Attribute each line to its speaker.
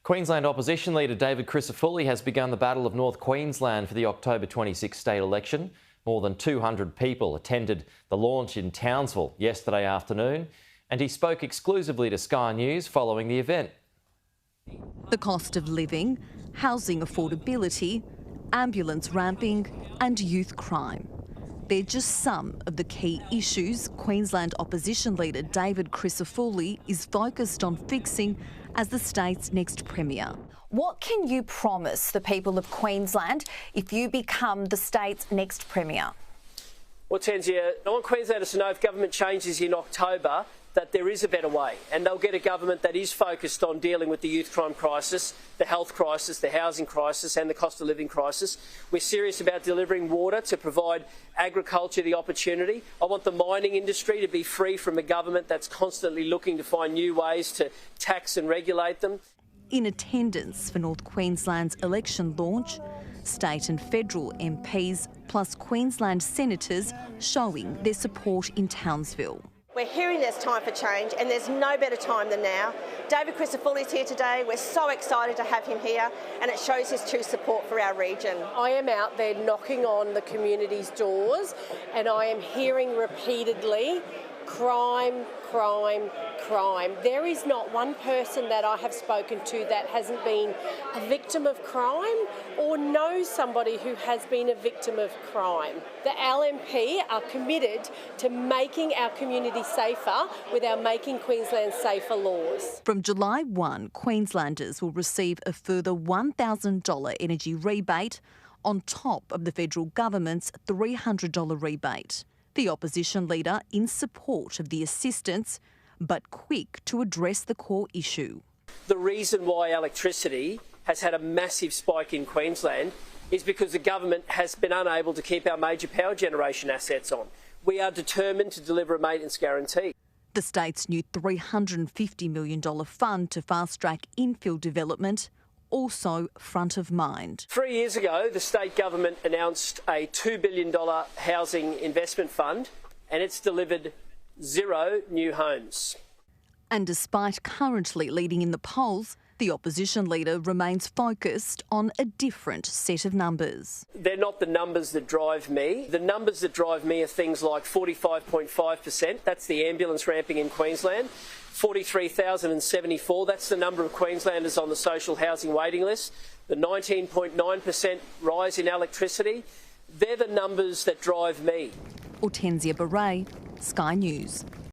Speaker 1: Queensland opposition leader David Crisafulli has begun the battle of North Queensland for the October 26 state election. More than 200 people attended the launch in Townsville yesterday afternoon, and he spoke exclusively to Sky News following the event.
Speaker 2: The cost of living, housing affordability, ambulance ramping and youth crime. They're just some of the key issues Queensland opposition leader David Crisafulli is focused on fixing as the state's next premier.
Speaker 3: What can you promise the people of Queensland if you become the state's next premier?
Speaker 4: Well, Tanzia, I want Queenslanders to know if government changes in October that there is a better way, and they'll get a government that is focused on dealing with the youth crime crisis, the health crisis, the housing crisis and the cost of living crisis. We're serious about delivering water to provide agriculture the opportunity. I want the mining industry to be free from a government that's constantly looking to find new ways to tax and regulate them.
Speaker 2: In attendance for North Queensland's election launch, state and federal MPs plus Queensland senators showing their support in Townsville.
Speaker 5: We're hearing there's time for change and there's no better time than now. David Crisafulli is here today. We're so excited to have him here and it shows his true support for our region.
Speaker 6: I am out there knocking on the community's doors and I am hearing repeatedly crime, crime, crime. There is not one person that I have spoken to that hasn't been a victim of crime or knows somebody who has been a victim of crime. The LNP are committed to making our community safer with our Making Queensland Safer laws.
Speaker 2: From July 1, Queenslanders will receive a further $1,000 energy rebate on top of the federal government's $300 rebate. The opposition leader in support of the assistance, but quick to address the core issue.
Speaker 4: The reason why electricity has had a massive spike in Queensland is because the government has been unable to keep our major power generation assets on. We are determined to deliver a maintenance guarantee.
Speaker 2: The state's new $350 million fund to fast-track infill development also front of mind.
Speaker 4: 3 years ago, the state government announced a $2 billion housing investment fund and it's delivered 0 new homes.
Speaker 2: And despite currently leading in the polls, the opposition leader remains focused on a different set of numbers.
Speaker 4: They're not the numbers that drive me. The numbers that drive me are things like 45.5%, that's the ambulance ramping in Queensland, 43,074, that's the number of Queenslanders on the social housing waiting list, the 19.9% rise in electricity. They're the numbers that drive me.
Speaker 2: Hortensia Beret, Sky News.